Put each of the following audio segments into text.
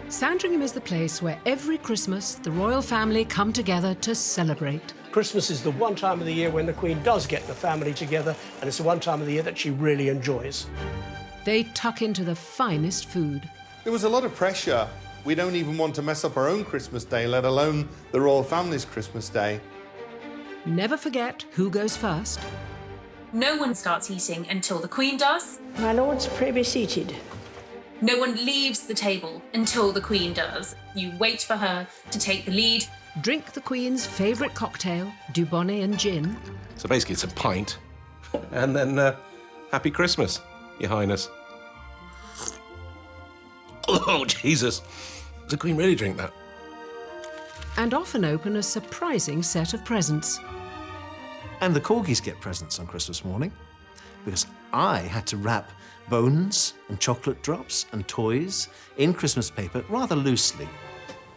Sandringham is the place where every Christmas the royal family come together to celebrate. Christmas is the one time of the year when the Queen does get the family together, and it's the one time of the year that she really enjoys. They tuck into the finest food. There was a lot of pressure. We don't even want to mess up our own Christmas day, let alone the royal family's Christmas day. Never forget who goes first. No one starts eating until the Queen does. My lord's privy seated. No one leaves the table until the Queen does. You wait for her to take the lead. Drink the Queen's favourite cocktail, Dubonnet and gin. So basically it's a pint. And then, Happy Christmas, Your Highness. Oh, Jesus. Does the Queen really drink that? And often open a surprising set of presents. And the Corgis get presents on Christmas morning, because I had to wrap bones and chocolate drops and toys in Christmas paper rather loosely.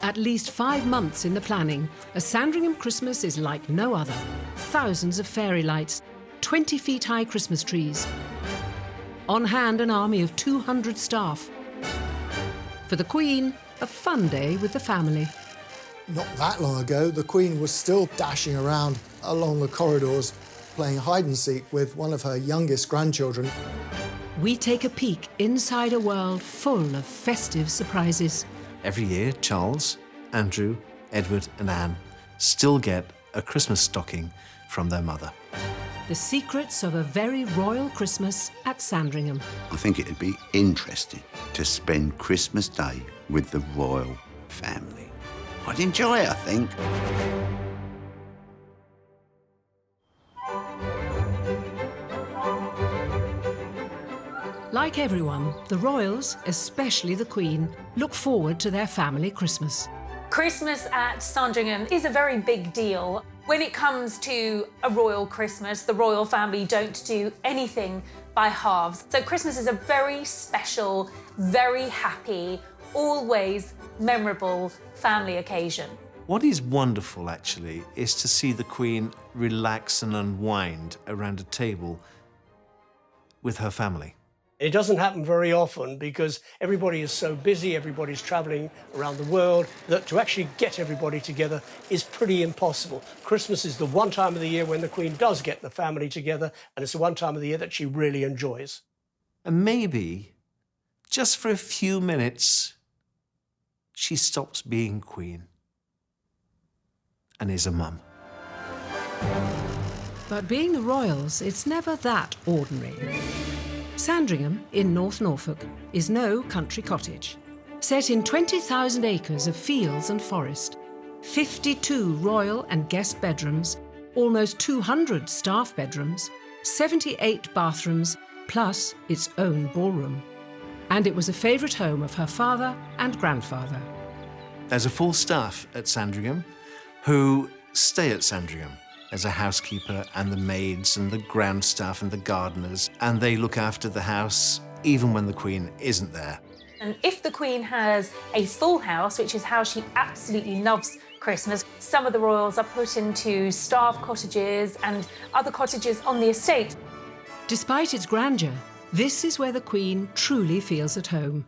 At least 5 months in the planning, a Sandringham Christmas is like no other. Thousands of fairy lights, 20-feet-high Christmas trees. On hand, an army of 200 staff. For the Queen, a fun day with the family. Not that long ago, the Queen was still dashing around along the corridors, playing hide-and-seek with one of her youngest grandchildren. We take a peek inside a world full of festive surprises. Every year, Charles, Andrew, Edward and Anne still get a Christmas stocking from their mother. The secrets of a very royal Christmas at Sandringham. I think it'd be interesting to spend Christmas Day with the royal family. I'd enjoy it, I think. Like everyone, the royals, especially the Queen, look forward to their family Christmas. Christmas at Sandringham is a very big deal. When it comes to a royal Christmas, the royal family don't do anything by halves. So Christmas is a very special, very happy, always memorable family occasion. What is wonderful, actually, is to see the Queen relax and unwind around a table with her family. It doesn't happen very often because everybody is so busy, everybody's travelling around the world, that to actually get everybody together is pretty impossible. Christmas is the one time of the year when the Queen does get the family together, and it's the one time of the year that she really enjoys. And maybe, just for a few minutes, she stops being Queen and is a mum. But being the royals, it's never that ordinary. Sandringham, in North Norfolk, is no country cottage. Set in 20,000 acres of fields and forest, 52 royal and guest bedrooms, almost 200 staff bedrooms, 78 bathrooms, plus its own ballroom. And it was a favourite home of her father and grandfather. There's a full staff at Sandringham who stay at Sandringham. There's a housekeeper and the maids and the ground staff and the gardeners, and they look after the house even when the Queen isn't there. And if the Queen has a full house, which is how she absolutely loves Christmas, some of the royals are put into staff cottages and other cottages on the estate. Despite its grandeur, this is where the Queen truly feels at home.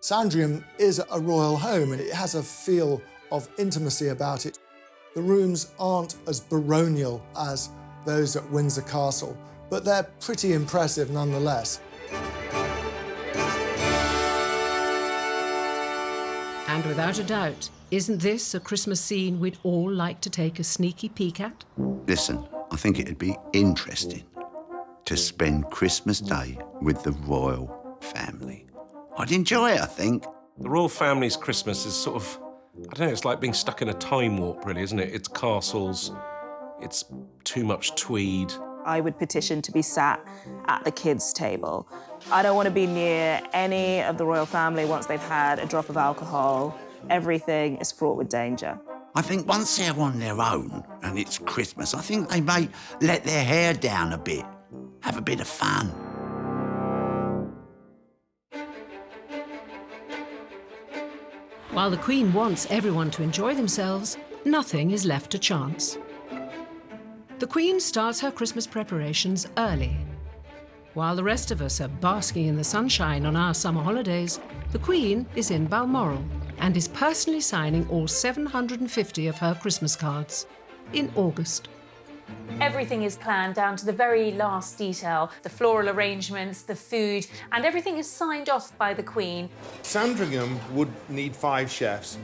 Sandringham is a royal home and it has a feel of intimacy about it. The rooms aren't as baronial as those at Windsor Castle, but they're pretty impressive nonetheless. And without a doubt, isn't this a Christmas scene we'd all like to take a sneaky peek at? Listen, I think it'd be interesting to spend Christmas Day with the royal family. I'd enjoy it, I think. The royal family's Christmas is sort of, I don't know, it's like being stuck in a time warp, really, isn't it? It's castles, it's too much tweed. I would petition to be sat at the kids' table. I don't want to be near any of the royal family once they've had a drop of alcohol. Everything is fraught with danger. I think once they're on their own and it's Christmas, I think they may let their hair down a bit, have a bit of fun. While the Queen wants everyone to enjoy themselves, nothing is left to chance. The Queen starts her Christmas preparations early. While the rest of us are basking in the sunshine on our summer holidays, the Queen is in Balmoral. and is personally signing all 750 of her Christmas cards in August. Everything is planned down to the very last detail. The floral arrangements, the food, and everything is signed off by the Queen. Sandringham would need 5 chefs.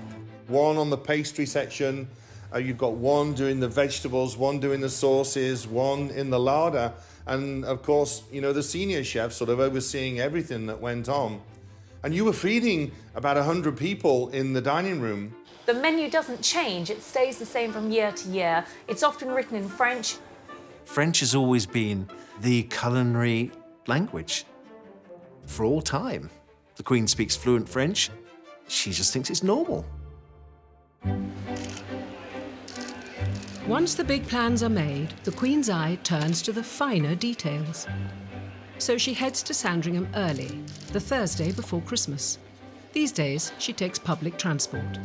1 on the pastry section, you've got 1 doing the vegetables, 1 doing the sauces, 1 in the larder, and of course, you know, the senior chef sort of overseeing everything that went on. And you were feeding about 100 people in the dining room. The menu doesn't change, it stays the same from year to year. It's often written in French. French has always been the culinary language for all time. The Queen speaks fluent French. She just thinks it's normal. Once the big plans are made, the Queen's eye turns to the finer details. So she heads to Sandringham early, the Thursday before Christmas. These days, she takes public transport.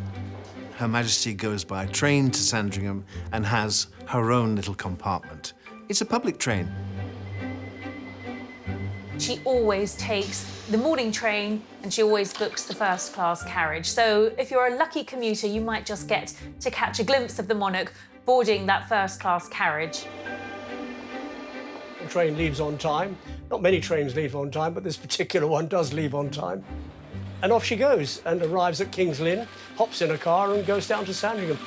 Her Majesty goes by train to Sandringham and has her own little compartment. It's a public train. She always takes the morning train and she always books the first-class carriage. So if you're a lucky commuter, you might just get to catch a glimpse of the monarch boarding that first-class carriage. The train leaves on time. Not many trains leave on time, but this particular one does leave on time. And off she goes and arrives at King's Lynn, hops in a car and goes down to Sandringham.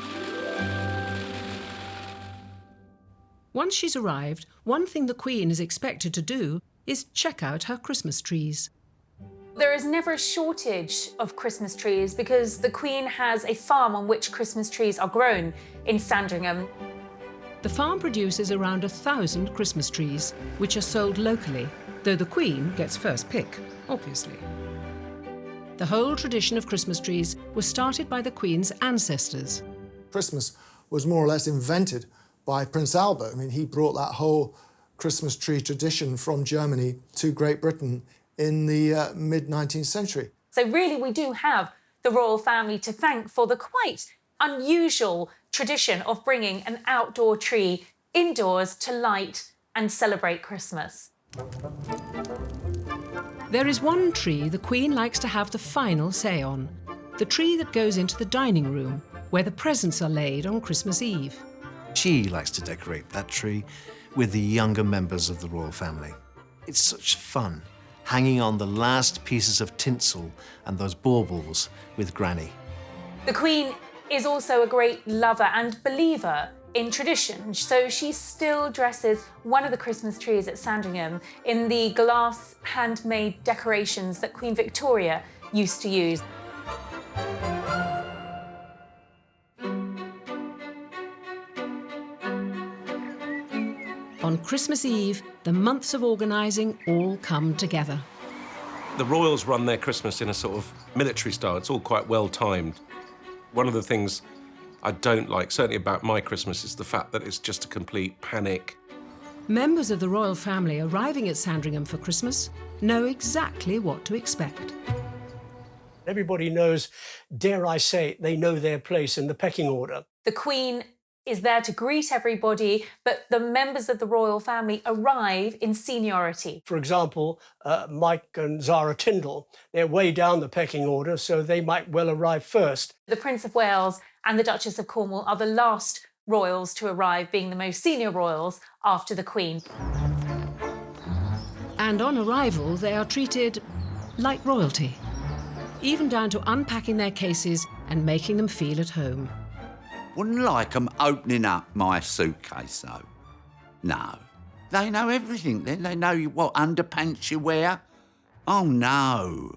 Once she's arrived, one thing the Queen is expected to do is check out her Christmas trees. There is never a shortage of Christmas trees because the Queen has a farm on which Christmas trees are grown in Sandringham. The farm produces around 1,000 Christmas trees, which are sold locally, though the Queen gets first pick, obviously. The whole tradition of Christmas trees was started by the Queen's ancestors. Christmas was more or less invented by Prince Albert. I mean, he brought that whole Christmas tree tradition from Germany to Great Britain in the mid-19th century. So really we do have the royal family to thank for the quite unusual tradition of bringing an outdoor tree indoors to light and celebrate Christmas. There is one tree the Queen likes to have the final say on, the tree that goes into the dining room, where the presents are laid on Christmas Eve. She likes to decorate that tree with the younger members of the royal family. It's such fun, hanging on the last pieces of tinsel and those baubles with Granny. The Queen is also a great lover and believer in tradition, so she still dresses one of the Christmas trees at Sandringham in the glass handmade decorations that Queen Victoria used to use. On Christmas Eve, the months of organising all come together. The royals run their Christmas in a sort of military style. It's all quite well timed. One of the things I don't like, certainly about my Christmas, is the fact that it's just a complete panic. Members of the royal family arriving at Sandringham for Christmas know exactly what to expect. Everybody knows, dare I say, they know their place in the pecking order. The Queen is there to greet everybody, but the members of the royal family arrive in seniority. For example, Mike and Zara Tyndall, they're way down the pecking order, so they might well arrive first. The Prince of Wales and the Duchess of Cornwall are the last royals to arrive, being the most senior royals after the Queen. And on arrival, they are treated like royalty, even down to unpacking their cases and making them feel at home. Wouldn't like 'em opening up my suitcase, though. No. They know everything, then. They know what underpants you wear. Oh, no.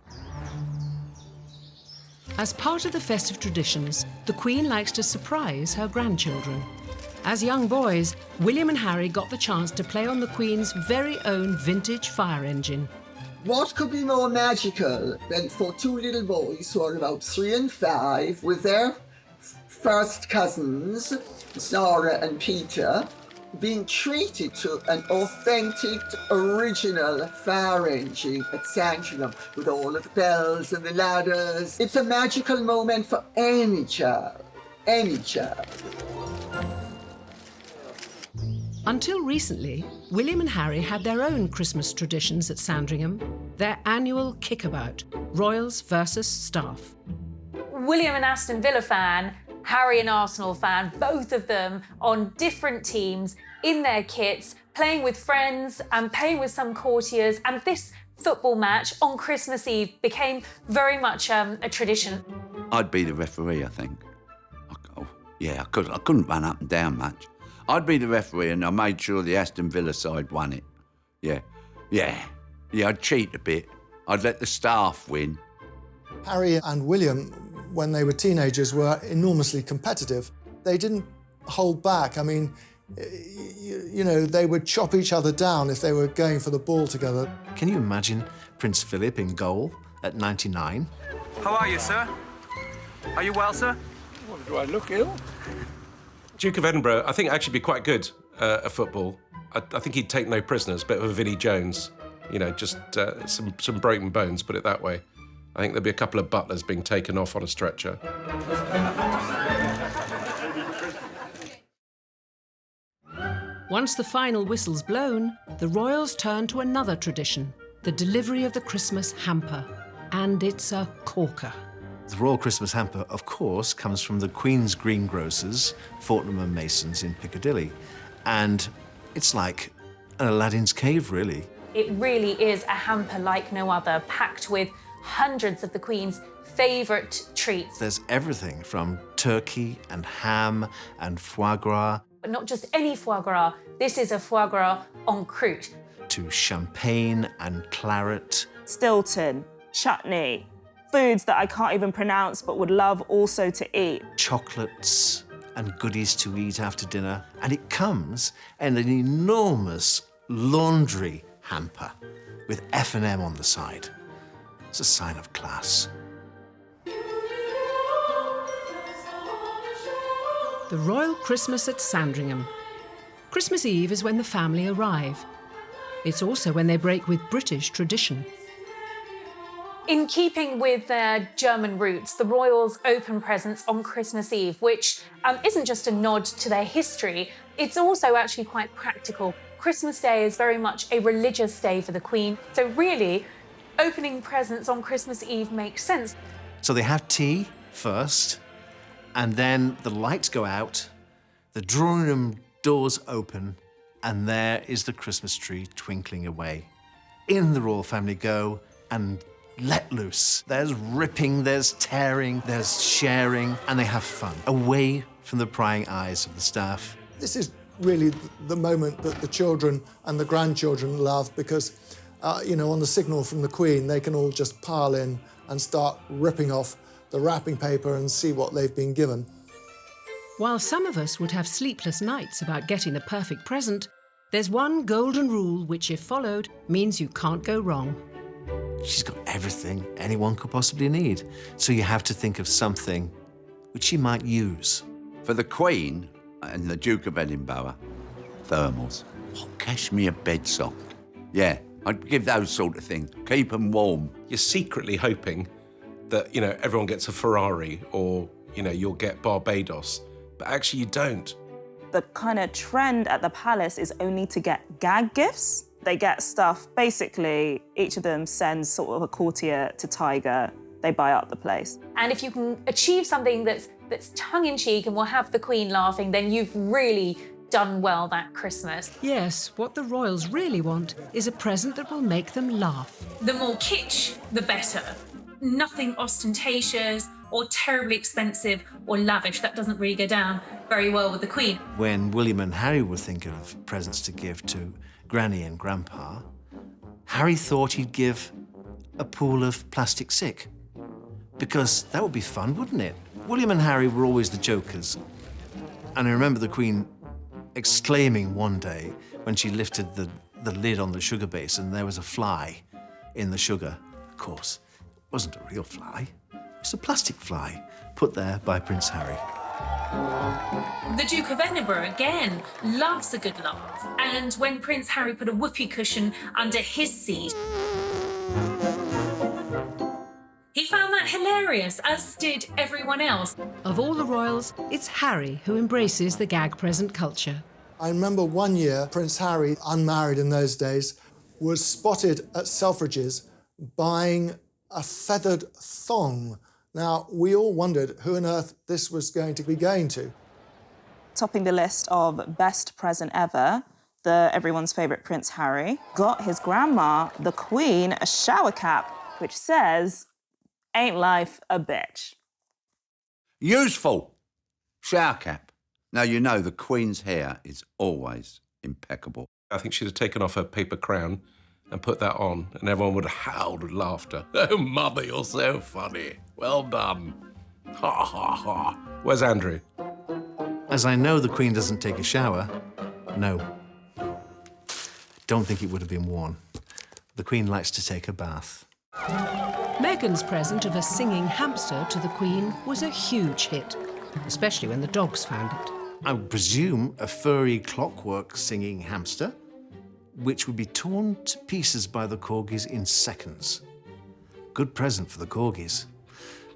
As part of the festive traditions, the Queen likes to surprise her grandchildren. As young boys, William and Harry got the chance to play on the Queen's very own vintage fire engine. What could be more magical than for 2 little boys who are about 3 and 5 with their first cousins, Zara and Peter, being treated to an authentic, original fire engine at Sandringham with all of the bells and the ladders. It's a magical moment for any child, any child. Until recently, William and Harry had their own Christmas traditions at Sandringham, their annual kickabout, royals versus staff. William an Aston Villa fan, Harry an Arsenal fan, both of them on different teams in their kits, playing with friends and playing with some courtiers. And this football match on Christmas Eve became very much a tradition. I'd be the referee, I think. I couldn't run up and down much. I'd be the referee and I made sure the Aston Villa side won it. Yeah, I'd cheat a bit. I'd let the staff win. Harry and William, when they were teenagers, were enormously competitive. They didn't hold back. I mean, you know, they would chop each other down if they were going for the ball together. Can you imagine Prince Philip in goal at 99? How are you, sir? Are you well, sir? What, do I look ill? Duke of Edinburgh, I think, actually be quite good at football. I think he'd take no prisoners, bit of a Vinnie Jones. You know, just some broken bones, put it that way. I think there'll be a couple of butlers being taken off on a stretcher. Once the final whistle's blown, the royals turn to another tradition, the delivery of the Christmas hamper. And it's a corker. The Royal Christmas hamper, of course, comes from the Queen's greengrocers, Fortnum and Masons in Piccadilly. And it's like an Aladdin's cave, really. It really is a hamper like no other, packed with hundreds of the Queen's favourite treats. There's everything from turkey and ham and foie gras. But not just any foie gras, this is a foie gras en croûte. To champagne and claret. Stilton, chutney, foods that I can't even pronounce but would love also to eat. Chocolates and goodies to eat after dinner. And it comes in an enormous laundry hamper with F&M on the side. It's a sign of class. The Royal Christmas at Sandringham. Christmas Eve is when the family arrive. It's also when they break with British tradition. In keeping with their German roots, the royals open presents on Christmas Eve, which isn't just a nod to their history, it's also actually quite practical. Christmas Day is very much a religious day for the Queen, so really, opening presents on Christmas Eve makes sense. So they have tea first, and then the lights go out, the drawing room doors open, and there is the Christmas tree twinkling away. In the royal family go and let loose. There's ripping, there's tearing, there's sharing, and they have fun, away from the prying eyes of the staff. This is really the moment that the children and the grandchildren love because, you know, on the signal from the Queen, they can all just pile in and start ripping off the wrapping paper and see what they've been given. While some of us would have sleepless nights about getting the perfect present, there's one golden rule which, if followed, means you can't go wrong. She's got everything anyone could possibly need, so you have to think of something which she might use. For the Queen and the Duke of Edinburgh, thermals. Cashmere bed sock. Yeah, I'd give those sort of things. Keep them warm. You're secretly hoping that, you know, everyone gets a Ferrari or, you know, you'll get Barbados, but actually you don't. The kind of trend at the palace is only to get gag gifts. They get stuff, basically, each of them sends sort of a courtier to Tiger. They buy up the place. And if you can achieve something that's tongue-in-cheek and will have the Queen laughing, then you've really done well that Christmas. Yes, what the royals really want is a present that will make them laugh. The more kitsch, the better. Nothing ostentatious or terribly expensive or lavish. That doesn't really go down very well with the Queen. When William and Harry were thinking of presents to give to Granny and Grandpa, Harry thought he'd give a pool of plastic sick. Because that would be fun, wouldn't it? William and Harry were always the jokers. And I remember the Queen exclaiming one day when she lifted the lid on the sugar basin, there was a fly in the sugar. Of course, it wasn't a real fly. It was a plastic fly put there by Prince Harry. The Duke of Edinburgh, again, loves a good laugh. And when Prince Harry put a whoopee cushion under his seat, he found that hilarious, as did everyone else. Of all the royals, it's Harry who embraces the gag present culture. I remember one year, Prince Harry, unmarried in those days, was spotted at Selfridges buying a feathered thong Now, we all wondered who on earth this was going to be going to. Topping the list of best present ever, everyone's favourite Prince Harry got his grandma, the Queen, a shower cap, which says, "Ain't life a bitch?" Useful. Shower cap. Now, you know the Queen's hair is always impeccable. I think she'd have taken off her paper crown and put that on, and everyone would have howled with laughter. Oh, Mother, you're so funny. Well done. Ha, ha, ha. Where's Andrew? As I know the Queen doesn't take a shower, no. Don't think it would have been worn. The Queen likes to take a bath. Meghan's present of a singing hamster to the Queen was a huge hit, especially when the dogs found it. I would presume a furry clockwork singing hamster, which would be torn to pieces by the Corgis in seconds. Good present for the Corgis.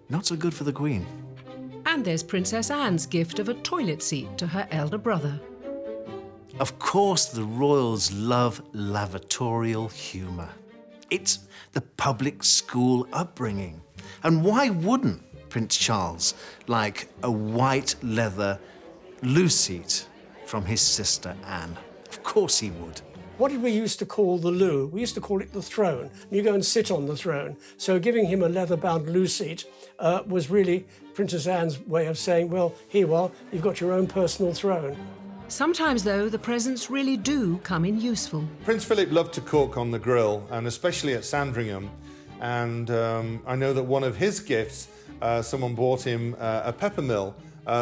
Not so good for the Queen. And there's Princess Anne's gift of a toilet seat to her elder brother. Of course, the royals love lavatorial humour. It's the public school upbringing. And why wouldn't Prince Charles like a white leather loo seat from his sister Anne? Of course he would. What did we used to call the loo? We used to call it the throne. You go and sit on the throne. So giving him a leather-bound loo seat was really Princess Anne's way of saying, well, here you are, you've got your own personal throne. Sometimes, though, the presents really do come in useful. Prince Philip loved to cook on the grill, and especially at Sandringham. And I know that one of his gifts, someone bought him a pepper mill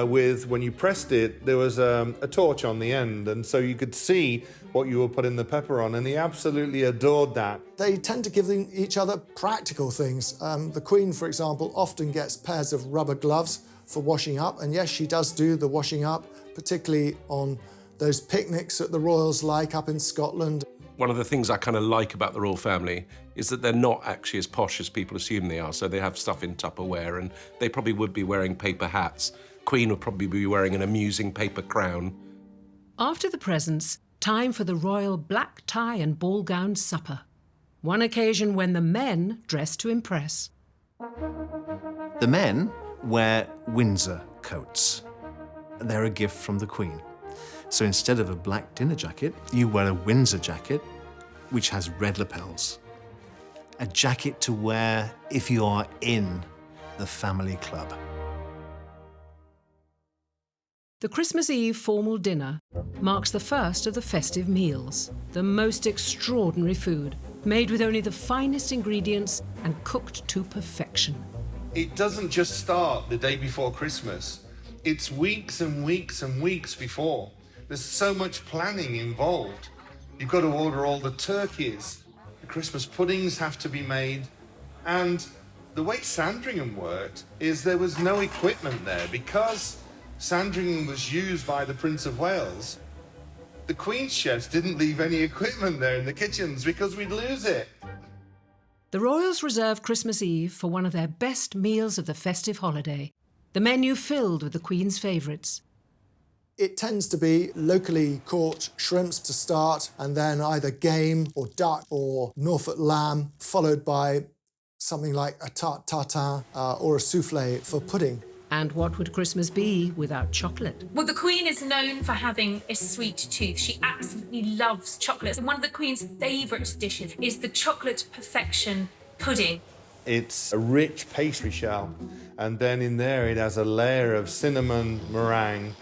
with, when you pressed it, there was a torch on the end, and so you could see what you were putting the pepper on, and he absolutely adored that. They tend to give each other practical things. The Queen, for example, often gets pairs of rubber gloves for washing up, and yes, she does do the washing up, particularly on those picnics that the royals like up in Scotland. One of the things I kind of like about the royal family is that they're not actually as posh as people assume they are. So they have stuff in Tupperware, and they probably would be wearing paper hats. Queen would probably be wearing an amusing paper crown. After the presents, time for the royal black tie and ball gown supper. One occasion when the men dress to impress. The men wear Windsor coats. They're a gift from the Queen. So instead of a black dinner jacket, you wear a Windsor jacket, which has red lapels. A jacket to wear if you are in the family club. The Christmas Eve formal dinner marks the first of the festive meals. The most extraordinary food, made with only the finest ingredients and cooked to perfection. It doesn't just start the day before Christmas. It's weeks and weeks and weeks before. There's so much planning involved. You've got to order all the turkeys. The Christmas puddings have to be made. And the way Sandringham worked is there was no equipment there. Because Sandringham was used by the Prince of Wales, the Queen's chefs didn't leave any equipment there in the kitchens because we'd lose it. The royals reserved Christmas Eve for one of their best meals of the festive holiday. The menu filled with the Queen's favourites. It tends to be locally caught shrimps to start, and then either game or duck or Norfolk lamb, followed by something like a tarte tatin or a soufflé for pudding. And what would Christmas be without chocolate? Well, the Queen is known for having a sweet tooth. She absolutely loves chocolate. And one of the Queen's favourite dishes is the chocolate perfection pudding. It's a rich pastry shell, and then in there it has a layer of cinnamon meringue,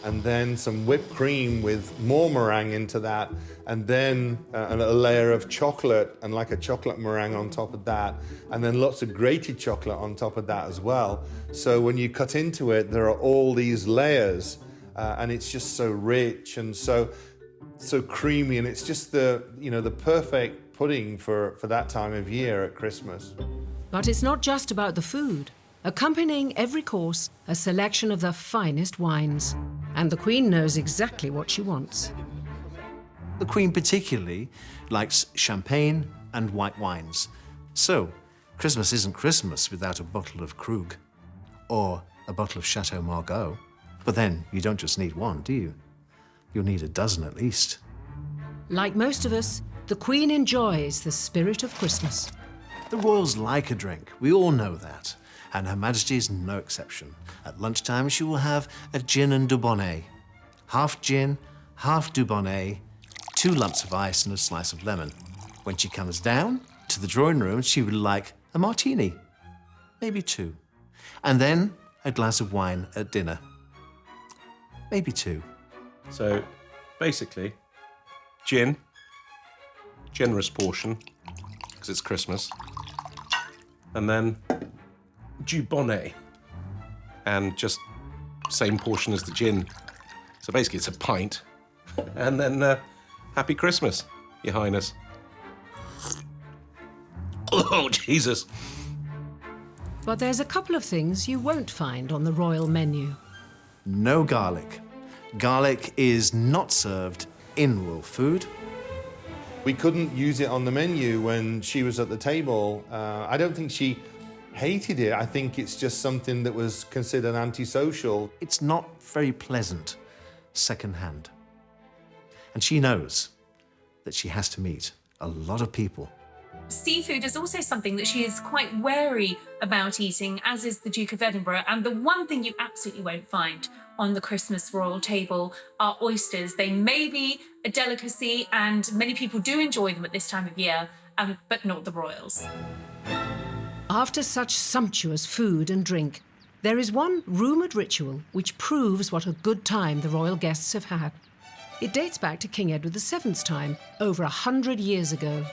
and then some whipped cream with more meringue into that, and then a layer of chocolate and like a chocolate meringue on top of that, and then lots of grated chocolate on top of that as well. So when you cut into it, there are all these layers, and it's just so rich and so creamy, and it's just the perfect pudding for that time of year at Christmas. But it's not just about the food. Accompanying every course, a selection of the finest wines. And the Queen knows exactly what she wants. The Queen particularly likes champagne and white wines. So, Christmas isn't Christmas without a bottle of Krug or a bottle of Chateau Margaux. But then you don't just need one, do you? You'll need a dozen at least. Like most of us, the Queen enjoys the spirit of Christmas. The royals like a drink, we all know that. and Her Majesty is no exception. At lunchtime, she will have a gin and Dubonnet. Half gin, half Dubonnet, 2 lumps of ice and a slice of lemon. When she comes down to the drawing room, she would like a martini, maybe 2. And then a glass of wine at dinner, maybe 2. So, basically, gin, generous portion, because it's Christmas, and then Dubonnet, and just same portion as the gin. So basically it's a pint, and then Happy Christmas, Your Highness. Oh, Jesus. But there's a couple of things you won't find on the royal menu. No garlic. Garlic is not served in royal food. We couldn't use it on the menu when she was at the table. I don't think she hated it. I think it's just something that was considered antisocial. It's not very pleasant secondhand. And she knows that she has to meet a lot of people. Seafood is also something that she is quite wary about eating, as is the Duke of Edinburgh. And the one thing you absolutely won't find on the Christmas royal table are oysters. They may be a delicacy, and many people do enjoy them at this time of year, but not the royals. After such sumptuous food and drink, there is one rumoured ritual which proves what a good time the royal guests have had. It dates back to King Edward VII's time, over 100 years ago.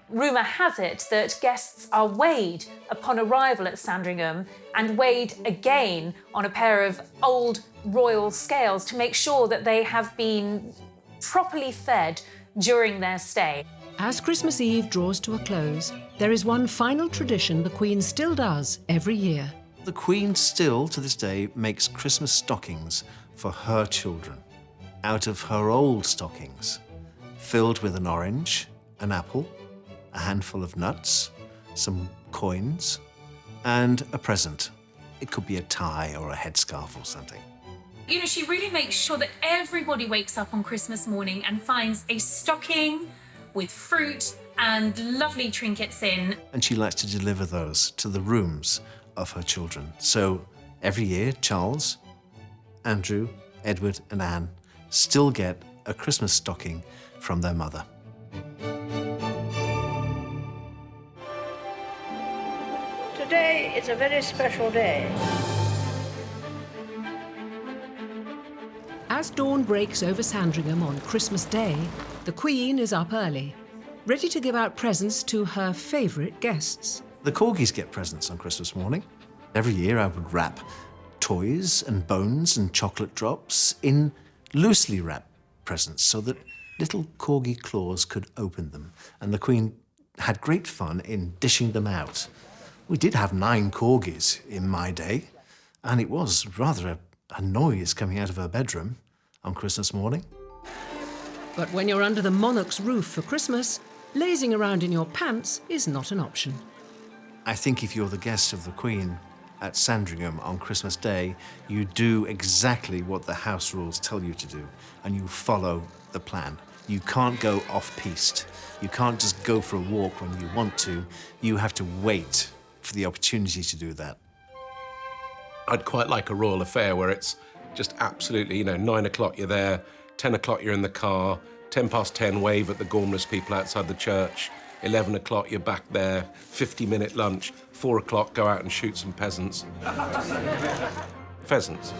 Rumour has it that guests are weighed upon arrival at Sandringham and weighed again on a pair of old royal scales to make sure that they have been properly fed during their stay. As Christmas Eve draws to a close, there is one final tradition the Queen still does every year. The Queen still, to this day, makes Christmas stockings for her children out of her old stockings, filled with an orange, an apple, a handful of nuts, some coins, and a present. It could be a tie or a headscarf or something. You know, she really makes sure that everybody wakes up on Christmas morning and finds a stocking with fruit and lovely trinkets in. And she likes to deliver those to the rooms of her children. So every year, Charles, Andrew, Edward, and Anne still get a Christmas stocking from their mother. Today is a very special day. As dawn breaks over Sandringham on Christmas Day, the Queen is up early, ready to give out presents to her favourite guests. The Corgis get presents on Christmas morning. Every year I would wrap toys and bones and chocolate drops in loosely wrapped presents so that little Corgi claws could open them. And the Queen had great fun in dishing them out. We did have 9 Corgis in my day, and it was rather a noise coming out of her bedroom on Christmas morning. But when you're under the monarch's roof for Christmas, lazing around in your pants is not an option. I think if you're the guest of the Queen at Sandringham on Christmas Day, you do exactly what the house rules tell you to do, and you follow the plan. You can't go off-piste. You can't just go for a walk when you want to. You have to wait for the opportunity to do that. I'd quite like a royal affair where it's just absolutely, 9 o'clock you're there, 10 o'clock you're in the car, 10 past 10 wave at the Gormless people outside the church, 11 o'clock you're back there, 50-minute lunch, 4 o'clock go out and shoot some peasants. Pheasants.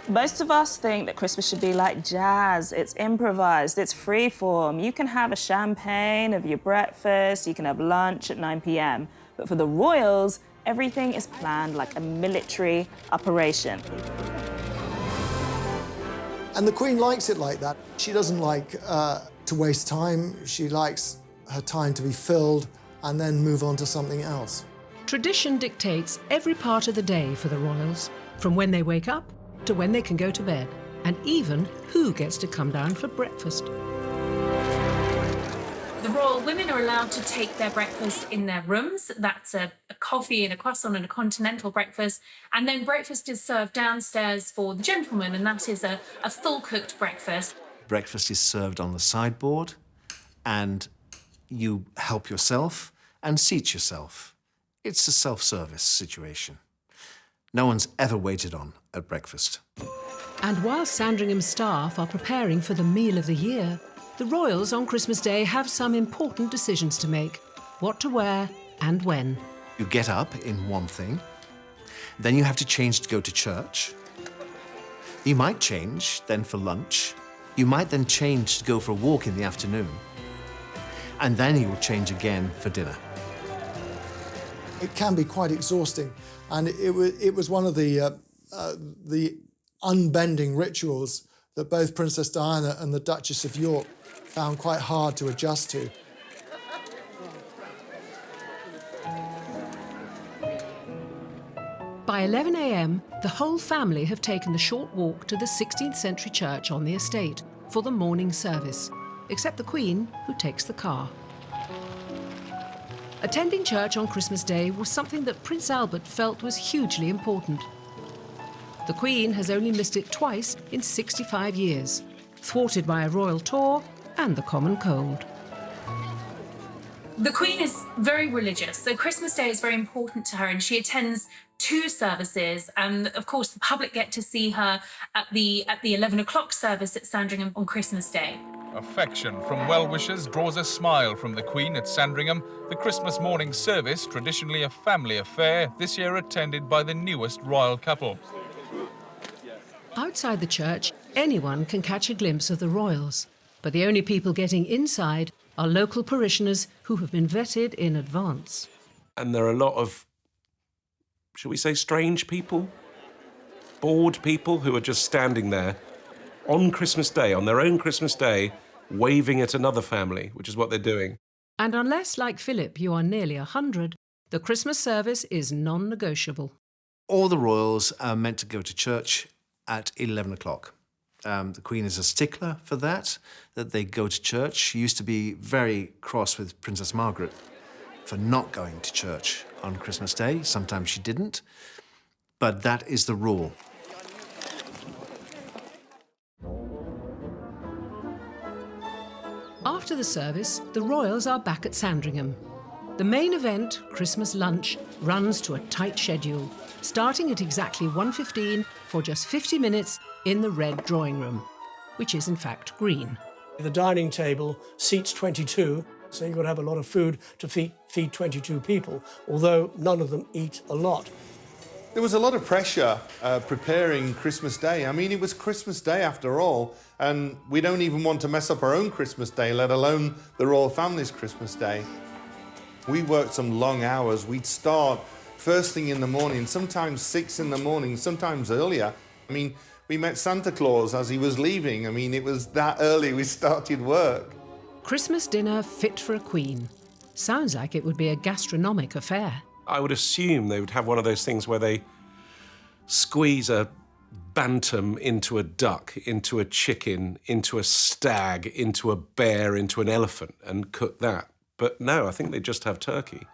Most of us think that Christmas should be like jazz. It's improvised, it's freeform. You can have a champagne of your breakfast, you can have lunch at 9 p.m. But for the royals, everything is planned like a military operation. And the Queen likes it like that. She doesn't like to waste time. She likes her time to be filled and then move on to something else. Tradition dictates every part of the day for the royals, from when they wake up to when they can go to bed, and even who gets to come down for breakfast. The royal women are allowed to take their breakfast in their rooms. That's a coffee and a croissant and a continental breakfast. And then breakfast is served downstairs for the gentlemen, and that is a full-cooked breakfast. Breakfast is served on the sideboard, and you help yourself and seat yourself It's a self-service situation. No one's ever waited on at breakfast. And while Sandringham staff are preparing for the meal of the year, the royals on Christmas Day have some important decisions to make. What to wear and when. You get up in one thing, then you have to change to go to church. You might change then for lunch. You might then change to go for a walk in the afternoon. And then you'll change again for dinner. It can be quite exhausting, and it was one of the unbending rituals that both Princess Diana and the Duchess of York found quite hard to adjust to. By 11 a.m, the whole family have taken the short walk to the 16th century church on the estate for the morning service, except the Queen, who takes the car. Attending church on Christmas Day was something that Prince Albert felt was hugely important. The Queen has only missed it twice in 65 years, thwarted by a royal tour and the common cold. The Queen is very religious, so Christmas Day is very important to her, and she attends 2 services, and of course the public get to see her at the 11 o'clock service at Sandringham on Christmas Day. Affection from well-wishers draws a smile from the Queen at Sandringham. The Christmas morning service, traditionally a family affair, this year attended by the newest royal couple. Outside the church, anyone can catch a glimpse of the royals, but the only people getting inside are local parishioners who have been vetted in advance. And there are a lot of, shall we say, strange people? Bored people who are just standing there on Christmas Day, on their own Christmas Day, waving at another family, which is what they're doing. And unless, like Philip, you are nearly 100, the Christmas service is non-negotiable. All the royals are meant to go to church at 11 o'clock. The Queen is a stickler for that they go to church. She used to be very cross with Princess Margaret for not going to church on Christmas Day. Sometimes she didn't, but that is the rule. After the service, the royals are back at Sandringham. The main event, Christmas lunch, runs to a tight schedule, starting at exactly 1:15 for just 50 minutes in the red drawing room, which is in fact green. The dining table seats 22, so you've got to have a lot of food to feed 22 people, although none of them eat a lot. There was a lot of pressure preparing Christmas Day. I mean, it was Christmas Day after all, and we don't even want to mess up our own Christmas Day, let alone the royal family's Christmas Day. We worked some long hours. We'd start first thing in the morning, sometimes 6 in the morning, sometimes earlier. I mean, we met Santa Claus as he was leaving. I mean, it was that early we started work. Christmas dinner fit for a queen. Sounds like it would be a gastronomic affair. I would assume they would have one of those things where they squeeze a bantam into a duck, into a chicken, into a stag, into a bear, into an elephant, and cook that. But no, I think they just have turkey.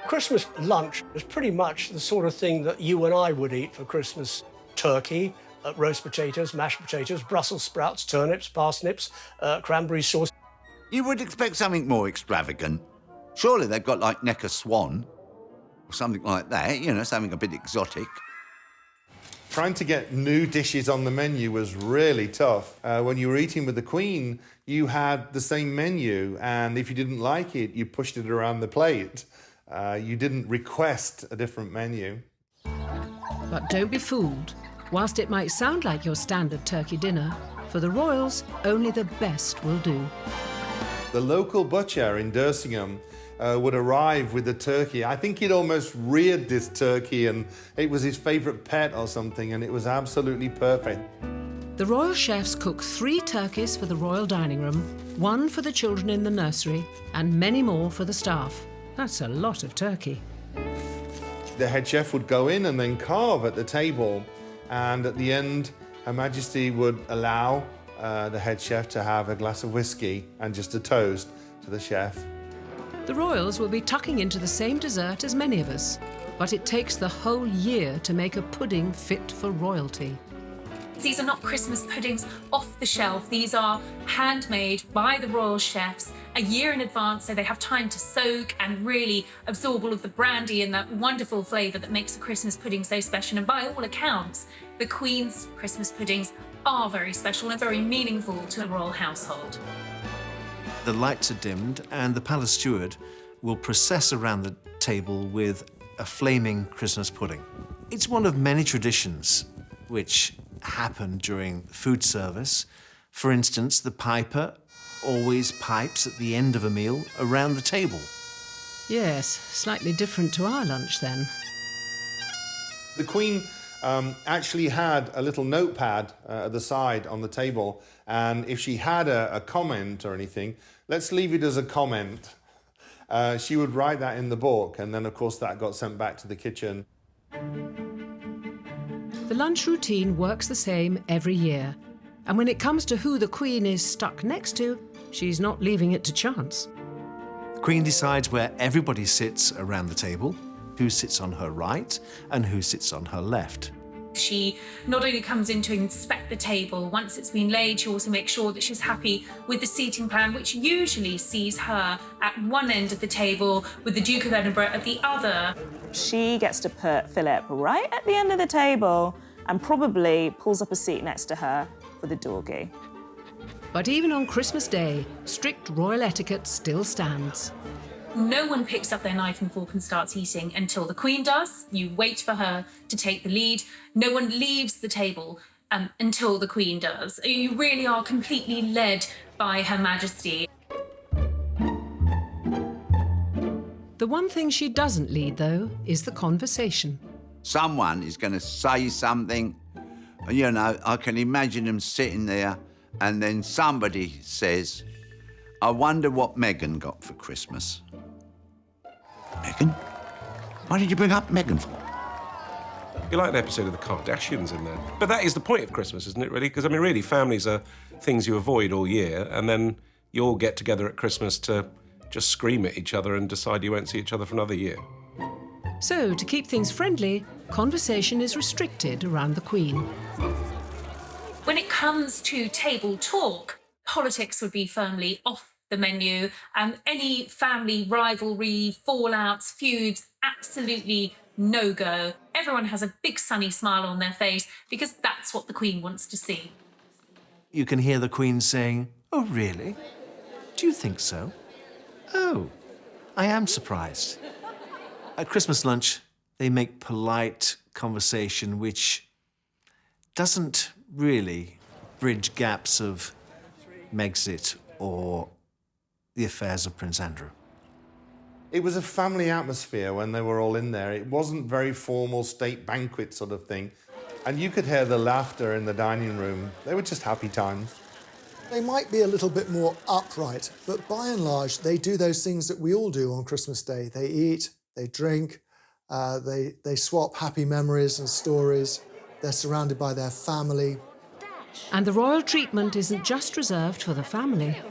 Christmas lunch is pretty much the sort of thing that you and I would eat for Christmas. Turkey, roast potatoes, mashed potatoes, Brussels sprouts, turnips, parsnips, cranberry sauce. You would expect something more extravagant. Surely they've got like neck of swan or something like that, you know, something a bit exotic. Trying to get new dishes on the menu was really tough. When you were eating with the Queen, you had the same menu, and if you didn't like it, you pushed it around the plate. You didn't request a different menu. But don't be fooled. Whilst it might sound like your standard turkey dinner, for the royals, only the best will do. The local butcher in Dersingham would arrive with the turkey. I think he'd almost reared this turkey and it was his favourite pet or something, and it was absolutely perfect. The royal chefs cook 3 turkeys for the royal dining room, 1 for the children in the nursery, and many more for the staff. That's a lot of turkey. The head chef would go in and then carve at the table, and at the end, Her Majesty would allow the head chef to have a glass of whiskey and just a toast to the chef. The royals will be tucking into the same dessert as many of us, but it takes the whole year to make a pudding fit for royalty. These are not Christmas puddings off the shelf. These are handmade by the royal chefs, a year in advance, so they have time to soak and really absorb all of the brandy and that wonderful flavour that makes the Christmas pudding so special. And by all accounts, the Queen's Christmas puddings are very special and very meaningful to the royal household. The lights are dimmed and the palace steward will process around the table with a flaming Christmas pudding. It's one of many traditions which happen during food service. For instance, the piper always pipes at the end of a meal around the table. Yes, slightly different to our lunch then. The Queen actually had a little notepad at the side on the table, and if she had a comment or anything, let's leave it as a comment, she would write that in the book, and then of course that got sent back to the kitchen. The lunch routine works the same every year. And when it comes to who the Queen is stuck next to, she's not leaving it to chance. The Queen decides where everybody sits around the table, who sits on her right and who sits on her left. She not only comes in to inspect the table, once it's been laid, she also makes sure that she's happy with the seating plan, which usually sees her at one end of the table with the Duke of Edinburgh at the other. She gets to put Philip right at the end of the table and probably pulls up a seat next to her for the dorgy. But even on Christmas Day, strict royal etiquette still stands. No one picks up their knife and fork and starts eating until the Queen does. You wait for her to take the lead. No one leaves the table until the Queen does. You really are completely led by Her Majesty. The one thing she doesn't lead, though, is the conversation. Someone is going to say something. You know, I can imagine them sitting there and then somebody says, I wonder what Meghan got for Christmas. Meghan? Why did you bring up Meghan for? You're like an episode of the Kardashians in there. But that is the point of Christmas, isn't it, really? Because, I mean, really, families are things you avoid all year, and then you all get together at Christmas to just scream at each other and decide you won't see each other for another year. So, to keep things friendly, conversation is restricted around the Queen. When it comes to table talk, politics would be firmly off the menu. Any family rivalry, fallouts, feuds, absolutely no-go. Everyone has a big sunny smile on their face because that's what the Queen wants to see. You can hear the Queen saying, "Oh, really? Do you think so? Oh, I am surprised." At Christmas lunch, they make polite conversation which doesn't really bridge gaps of Megxit or the affairs of Prince Andrew. It was a family atmosphere when they were all in there. It wasn't very formal state banquet sort of thing. And you could hear the laughter in the dining room. They were just happy times. They might be a little bit more upright, but by and large, they do those things that we all do on Christmas Day. They eat, they drink, they swap happy memories and stories. They're surrounded by their family. And the royal treatment isn't just reserved for the family.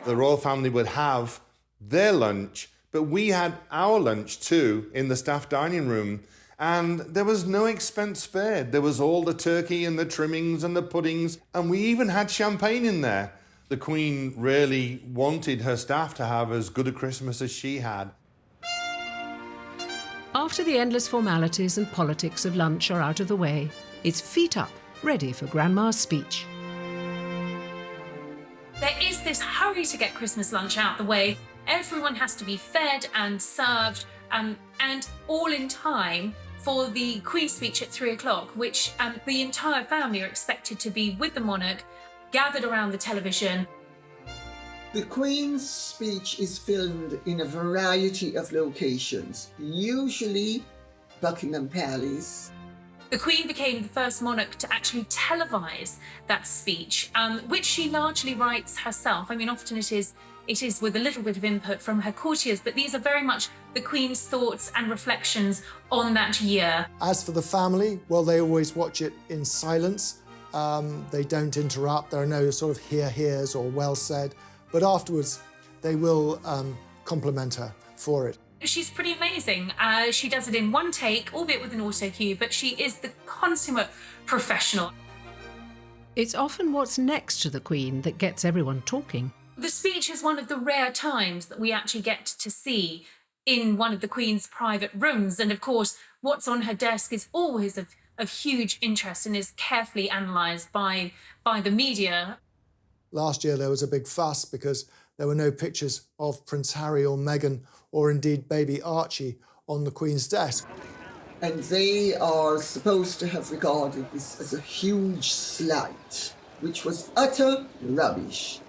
The royal family would have their lunch, but we had our lunch too in the staff dining room. And there was no expense spared. There was all the turkey and the trimmings and the puddings, and we even had champagne in there. The Queen really wanted her staff to have as good a Christmas as she had. After the endless formalities and politics of lunch are out of the way, it's feet up, ready for Grandma's speech. There is this hurry to get Christmas lunch out the way. Everyone has to be fed and served, and all in time for the Queen's speech at 3 o'clock, which the entire family are expected to be with the monarch, gathered around the television. The Queen's speech is filmed in a variety of locations, usually Buckingham Palace. The Queen became the first monarch to actually televise that speech, which she largely writes herself. I mean, often it is with a little bit of input from her courtiers, but these are very much the Queen's thoughts and reflections on that year. As for the family, well, they always watch it in silence. They don't interrupt. There are no sort of hears or well said. But afterwards, they will compliment her for it. She's pretty amazing. She does it in one take, albeit with an auto cue, but she is the consummate professional. It's often what's next to the Queen that gets everyone talking. The speech is one of the rare times that we actually get to see in one of the Queen's private rooms. And of course, what's on her desk is always of huge interest and is carefully analysed by the media. Last year there was a big fuss because there were no pictures of Prince Harry or Meghan or indeed baby Archie on the Queen's desk. And they are supposed to have regarded this as a huge slight, which was utter rubbish.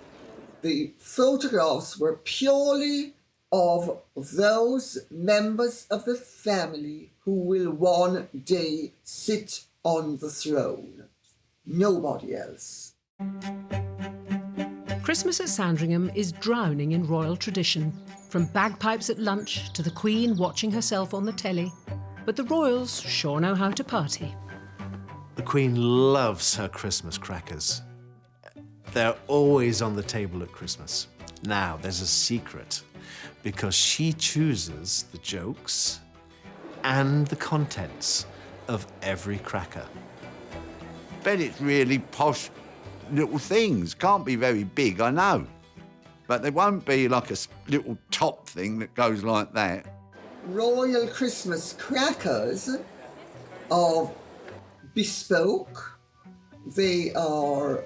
The photographs were purely of those members of the family who will one day sit on the throne. Nobody else. Christmas at Sandringham is drowning in royal tradition, from bagpipes at lunch to the Queen watching herself on the telly. But the royals sure know how to party. The Queen loves her Christmas crackers. They're always on the table at Christmas. Now, there's a secret, because she chooses the jokes and the contents of every cracker. Bet it's really posh little things. Can't be very big, I know. But there won't be like a little top thing that goes like that. Royal Christmas crackers are bespoke. They are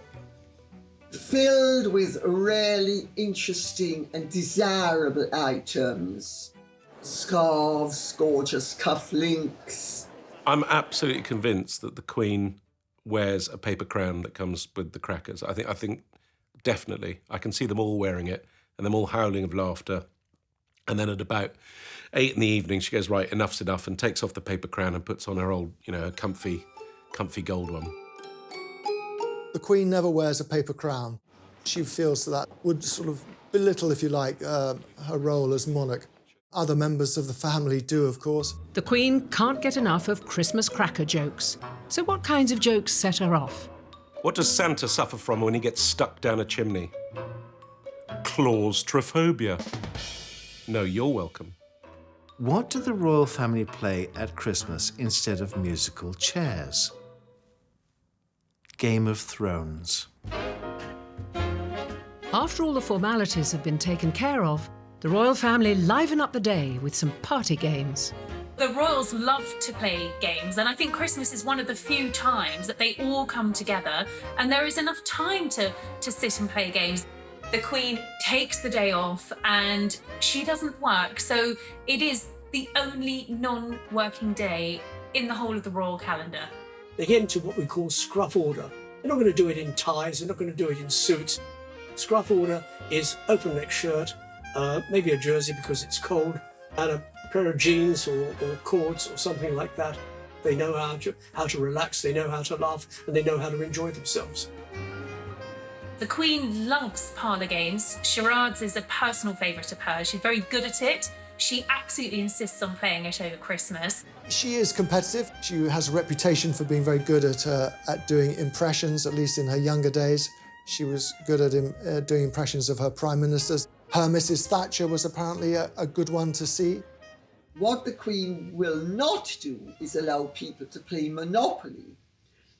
filled with really interesting and desirable items. Scarves, gorgeous cufflinks. I'm absolutely convinced that the Queen wears a paper crown that comes with the crackers. I think definitely. I can see them all wearing it and them all howling of laughter. And then at about 8 in the evening, she goes, right, enough's enough, and takes off the paper crown and puts on her old, comfy gold one. The Queen never wears a paper crown. She feels that would sort of belittle, if you like, her role as monarch. Other members of the family do, of course. The Queen can't get enough of Christmas cracker jokes. So what kinds of jokes set her off? What does Santa suffer from when he gets stuck down a chimney? Claustrophobia. No, you're welcome. What do the royal family play at Christmas instead of musical chairs? Game of Thrones. After all the formalities have been taken care of, the royal family liven up the day with some party games. The royals love to play games, and I think Christmas is one of the few times that they all come together and there is enough time to sit and play games. The Queen takes the day off and she doesn't work, so it is the only non-working day in the whole of the royal calendar. They get into what we call scruff order. They're not going to do it in ties, they're not going to do it in suits. Scruff order is open neck shirt, maybe a jersey because it's cold, and a pair of jeans or cords or something like that. They know how to relax, they know how to laugh, and they know how to enjoy themselves. The Queen loves parlour games. Charades is a personal favourite of hers. She's very good at it. She absolutely insists on playing it over Christmas. She is competitive. She has a reputation for being very good at doing impressions, at least in her younger days. She was good at doing impressions of her prime ministers. Her Mrs. Thatcher was apparently a good one to see. What the Queen will not do is allow people to play Monopoly,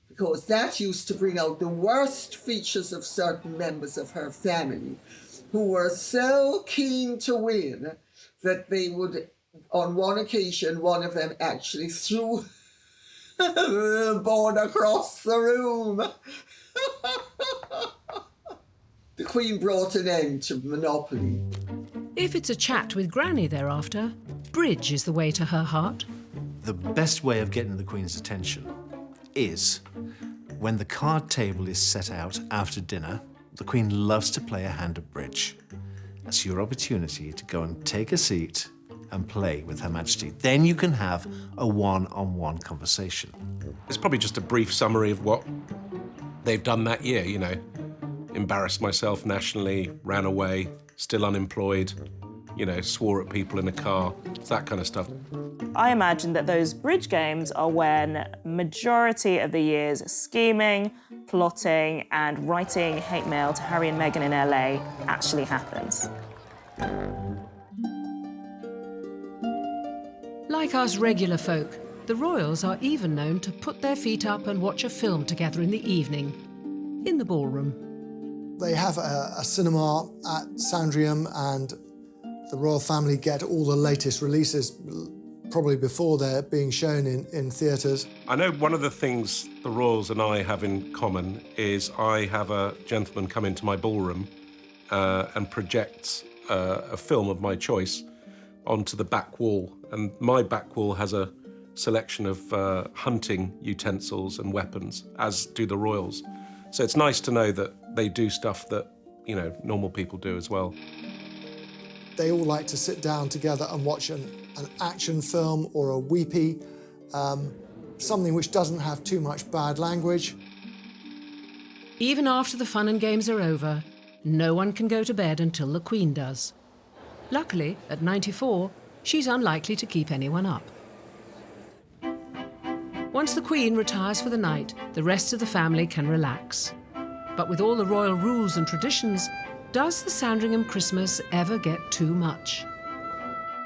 because that used to bring out the worst features of certain members of her family who were so keen to win that they would, on one occasion, one of them actually threw the board across the room. The Queen brought an end to Monopoly. If it's a chat with Granny thereafter, bridge is the way to her heart. The best way of getting the Queen's attention is when the card table is set out after dinner. The Queen loves to play a hand of bridge. That's your opportunity to go and take a seat and play with Her Majesty. Then you can have a one-on-one conversation. It's probably just a brief summary of what they've done that year, Embarrassed myself nationally, ran away, still unemployed, swore at people in a car. It's that kind of stuff. I imagine that those bridge games are when majority of the year's scheming, plotting and writing hate mail to Harry and Meghan in LA actually happens. Like us regular folk, the royals are even known to put their feet up and watch a film together in the evening, in the ballroom. They have a cinema at Sandringham, and the royal family get all the latest releases probably before they're being shown in theatres. I know one of the things the royals and I have in common is I have a gentleman come into my ballroom and projects a film of my choice onto the back wall. And my back wall has a selection of hunting utensils and weapons, as do the royals. So it's nice to know that they do stuff that, you know, normal people do as well. They all like to sit down together and watch an action film or a weepy, something which doesn't have too much bad language. Even after the fun and games are over, no one can go to bed until the Queen does. Luckily, at 94, she's unlikely to keep anyone up. Once the Queen retires for the night, the rest of the family can relax. But with all the royal rules and traditions, does the Sandringham Christmas ever get too much?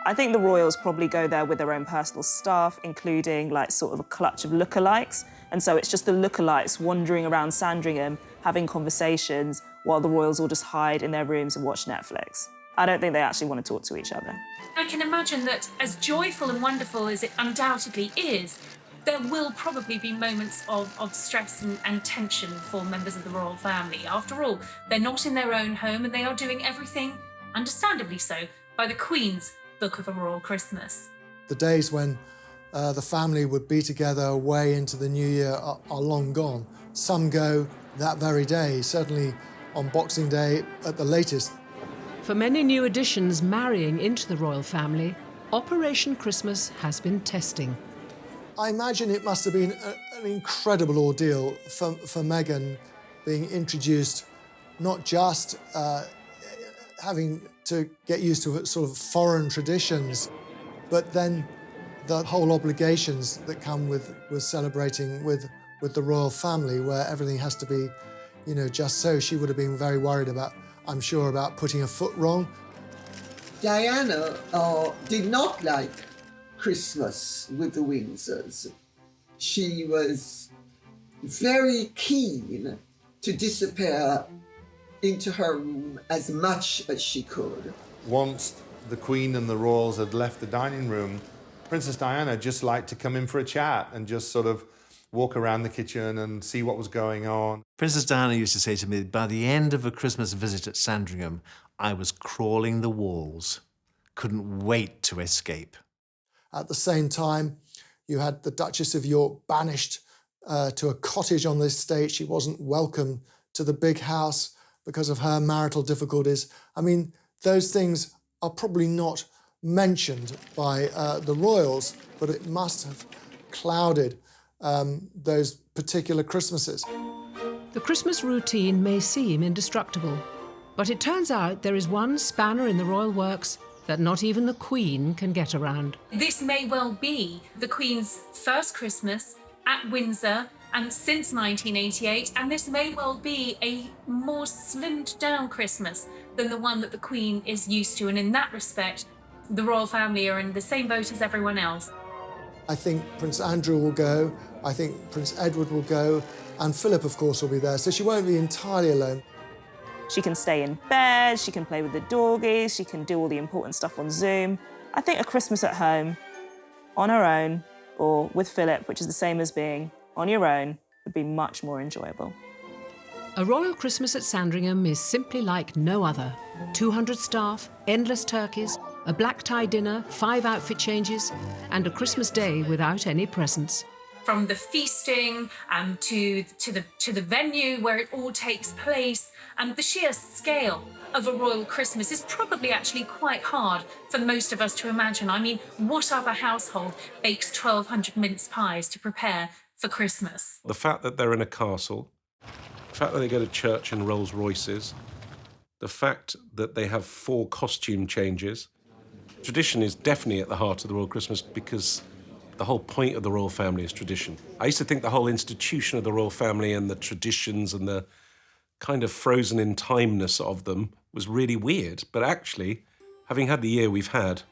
I think the royals probably go there with their own personal staff, including like sort of a clutch of lookalikes. And so it's just the lookalikes wandering around Sandringham, having conversations, while the royals all just hide in their rooms and watch Netflix. I don't think they actually want to talk to each other. I can imagine that as joyful and wonderful as it undoubtedly is, there will probably be moments of stress and tension for members of the royal family. After all, they're not in their own home and they are doing everything, understandably so, by the Queen's book of a royal Christmas. The days when the family would be together away into the new year are long gone. Some go that very day, certainly on Boxing Day at the latest. For many new additions marrying into the royal family, Operation Christmas has been testing. I imagine it must have been an incredible ordeal for Meghan being introduced, not just having to get used to sort of foreign traditions, but then the whole obligations that come with celebrating with the royal family, where everything has to be, you know, just so. She would have been very worried about, I'm sure, about putting a foot wrong. Diana did not like Christmas with the Windsors. She was very keen to disappear into her room as much as she could. Once the Queen and the royals had left the dining room, Princess Diana just liked to come in for a chat and just sort of walk around the kitchen and see what was going on. Princess Diana used to say to me, by the end of a Christmas visit at Sandringham, I was crawling the walls. Couldn't wait to escape. At the same time, you had the Duchess of York banished to a cottage on the estate. She wasn't welcome to the big house because of her marital difficulties. I mean, those things are probably not mentioned by the royals, but it must have clouded those particular Christmases. The Christmas routine may seem indestructible, but it turns out there is one spanner in the royal works that not even the Queen can get around. This may well be the Queen's first Christmas at Windsor and since 1988, and this may well be a more slimmed down Christmas than the one that the Queen is used to, and in that respect, the royal family are in the same boat as everyone else. I think Prince Andrew will go, I think Prince Edward will go, and Philip, of course, will be there, so she won't be entirely alone. She can stay in bed, she can play with the doggies, she can do all the important stuff on Zoom. I think a Christmas at home, on her own, or with Philip, which is the same as being on your own, would be much more enjoyable. A royal Christmas at Sandringham is simply like no other. 200 staff, endless turkeys, a black tie dinner, 5 outfit changes, and a Christmas day without any presents. From the feasting to the venue where it all takes place, and the sheer scale of a royal Christmas is probably actually quite hard for most of us to imagine. I mean, what other household bakes 1,200 mince pies to prepare for Christmas? The fact that they're in a castle, the fact that they go to church in Rolls Royces, the fact that they have 4 costume changes. Tradition is definitely at the heart of the royal Christmas because the whole point of the royal family is tradition. I used to think the whole institution of the royal family and the traditions and the kind of frozen in timeness of them was really weird. But actually, having had the year we've had,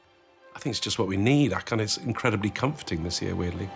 I think it's just what we need. It's incredibly comforting this year, weirdly.